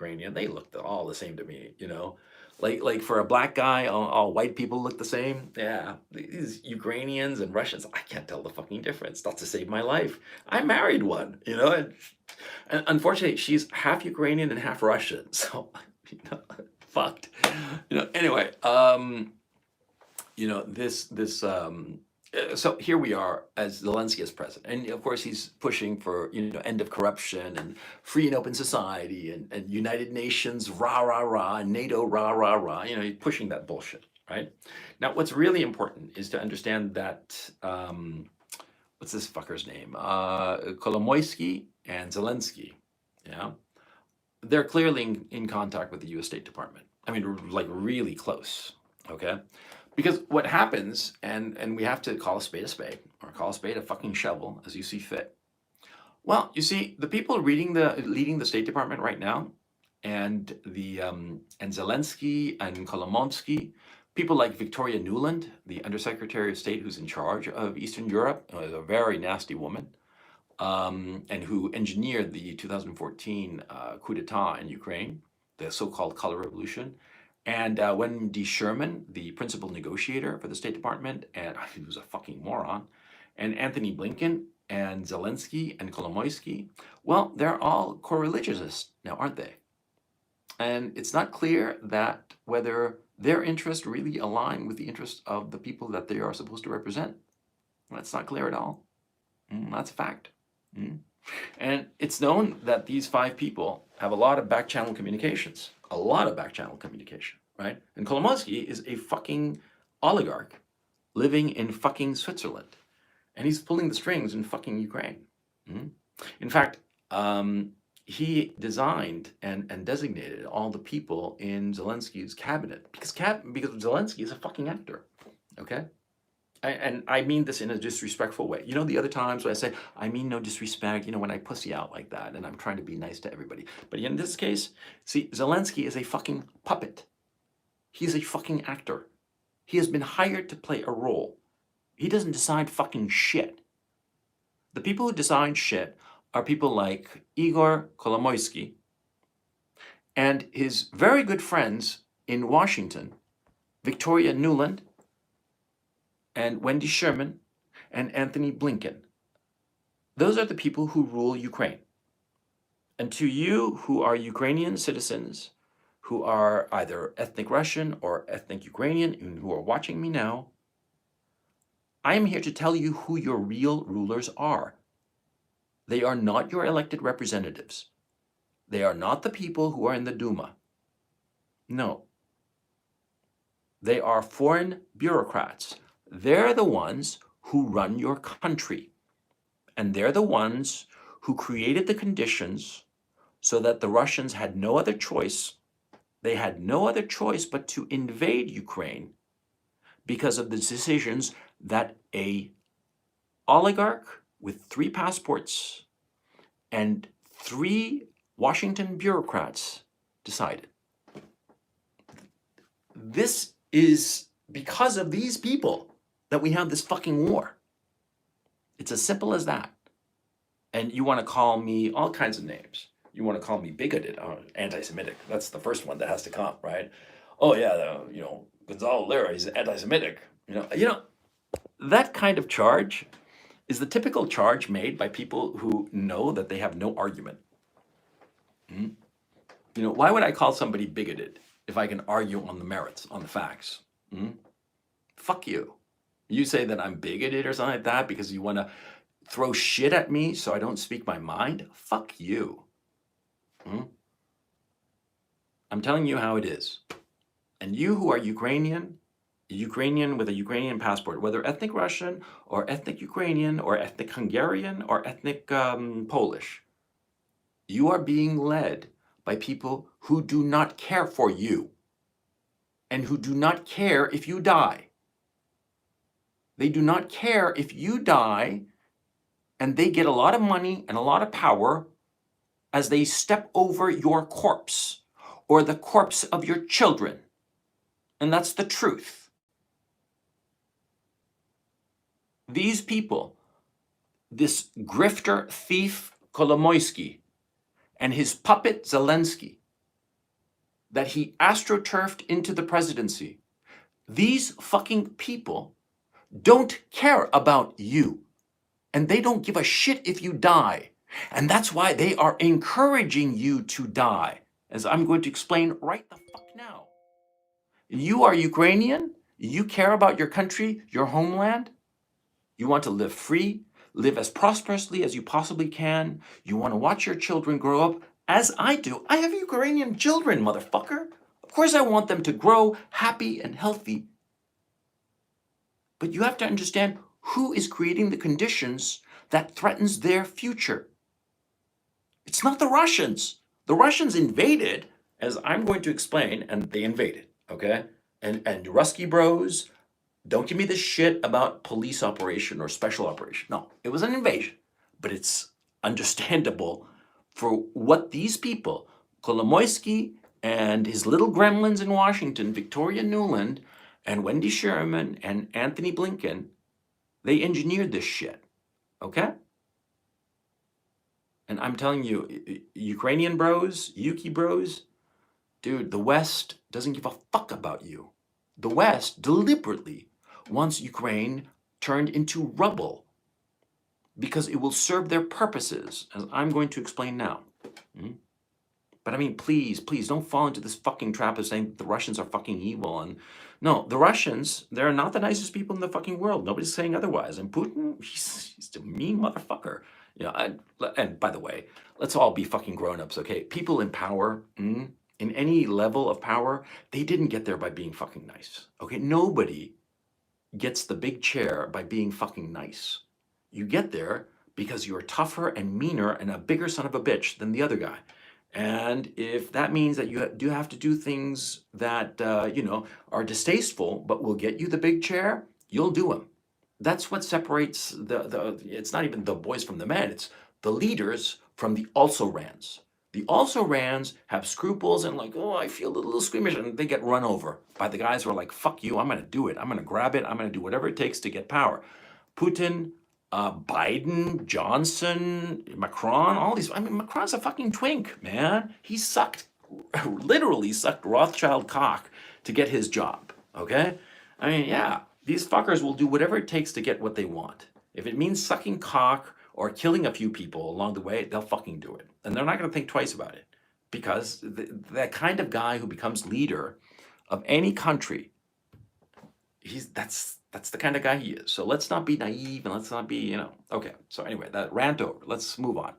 Ukrainian. They look all the same to me, you know? Like for a black guy, all white people look the same. Yeah, these Ukrainians and Russians, I can't tell the fucking difference. Not to save my life. I married one, you know? And unfortunately, she's half Ukrainian and half Russian. So, you know, fucked. You know, anyway, you know, so here we are as Zelensky as president. And of course, he's pushing for, you know, end of corruption and free and open society and United Nations, rah, rah, rah, and NATO, rah, rah, rah. You know, he's pushing that bullshit, right? Now, what's really important is to understand that, what's this fucker's name? Kolomoisky and Zelensky, yeah? They're clearly in contact with the US State Department. I mean, like really close, okay? Because what happens, and we have to call a spade, or call a spade a fucking shovel, as you see fit. Well, you see, the people leading the State Department right now, and Zelensky and Kolomoisky, people like Victoria Nuland, the Undersecretary of State who's in charge of Eastern Europe, a very nasty woman, and who engineered the 2014 coup d'etat in Ukraine, the so-called Color Revolution. And Wendy Sherman, the principal negotiator for the State Department, and he was a fucking moron, and Anthony Blinken and Zelensky and Kolomoisky, well, they're all co-religionists now, aren't they? And it's not clear that whether their interests really align with the interests of the people that they are supposed to represent. That's not clear at all. That's a fact. And it's known that these 5 people have a lot of back-channel communications. A lot of back-channel communication, right? And Kolomoisky is a fucking oligarch living in fucking Switzerland. And he's pulling the strings in fucking Ukraine. In fact, he designed and designated all the people in Zelensky's cabinet because Zelensky is a fucking actor, okay? And I mean this in a disrespectful way. You know, the other times when I say, I mean no disrespect, you know, when I pussy out like that and I'm trying to be nice to everybody. But in this case, see, Zelensky is a fucking puppet. He's a fucking actor. He has been hired to play a role. He doesn't decide fucking shit. The people who decide shit are people like Igor Kolomoisky and his very good friends in Washington, Victoria Nuland, and Wendy Sherman, and Anthony Blinken. Those are the people who rule Ukraine. And to you who are Ukrainian citizens, who are either ethnic Russian or ethnic Ukrainian, and who are watching me now, I am here to tell you who your real rulers are. They are not your elected representatives. They are not the people who are in the Duma. No. They are foreign bureaucrats. They're the ones who run your country. And they're the ones who created the conditions so that the Russians had no other choice. They had no other choice but to invade Ukraine because of the decisions that a oligarch with 3 passports and 3 Washington bureaucrats decided. This is because of these people that we have this fucking war. It's as simple as that. And you want to call me all kinds of names. You want to call me bigoted, anti-Semitic. That's the first one that has to come, right? Oh yeah, you know, Gonzalo Lira, he's anti-Semitic. You know, that kind of charge is the typical charge made by people who know that they have no argument. You know, why would I call somebody bigoted if I can argue on the merits, on the facts? Fuck you. You say that I'm bigoted or something like that because you want to throw shit at me so I don't speak my mind? Fuck you. I'm telling you how it is. And you who are Ukrainian with a Ukrainian passport, whether ethnic Russian or ethnic Ukrainian or ethnic Hungarian or ethnic Polish, you are being led by people who do not care for you and who do not care if you die. They do not care if you die, and they get a lot of money and a lot of power as they step over your corpse or the corpse of your children. And that's the truth. These people, this grifter thief Kolomoisky and his puppet Zelensky, that he astroturfed into the presidency. These fucking people don't care about you, and they don't give a shit if you die. And that's why they are encouraging you to die, as I'm going to explain right the fuck now. You are Ukrainian, you care about your country, your homeland, you want to live free, live as prosperously as you possibly can, you want to watch your children grow up, as I do. I have Ukrainian children, motherfucker. Of course I want them to grow happy and healthy. But you have to understand who is creating the conditions that threatens their future. It's not the Russians. The Russians invaded, as I'm going to explain, and they invaded, okay? And Rusky bros, don't give me this shit about police operation or special operation. No, it was an invasion. But it's understandable for what these people, Kolomoisky and his little gremlins in Washington, Victoria Nuland and Wendy Sherman and Anthony Blinken, they engineered this shit, okay? And I'm telling you, Ukrainian bros, Yuki bros, dude, the West doesn't give a fuck about you. The West deliberately wants Ukraine turned into rubble because it will serve their purposes, as I'm going to explain now. But I mean, please, please don't fall into this fucking trap of saying the Russians are fucking evil. And no, the Russians, they're not the nicest people in the fucking world. Nobody's saying otherwise. And Putin, he's a mean motherfucker. And by the way, let's all be fucking grown-ups, okay? People in power, in any level of power, they didn't get there by being fucking nice, okay? Nobody gets the big chair by being fucking nice. You get there because you're tougher and meaner and a bigger son of a bitch than the other guy. And if that means that you do have to do things that, are distasteful, but will get you the big chair, you'll do them. That's what separates it's not even the boys from the men, it's the leaders from the also-rans. The also-rans have scruples and like, oh, I feel a little squeamish, and they get run over by the guys who are like, fuck you, I'm gonna do it. I'm gonna grab it. I'm gonna do whatever it takes to get power. Putin, Biden, Johnson, Macron, all these. I mean, Macron's a fucking twink, man. He literally sucked Rothschild cock to get his job, okay? I mean, yeah, these fuckers will do whatever it takes to get what they want. If it means sucking cock or killing a few people along the way, they'll fucking do it. And they're not going to think twice about it. Because that kind of guy who becomes leader of any country, that's the kind of guy he is. So let's not be naive and let's not be, okay. So anyway, that rant over. Let's move on.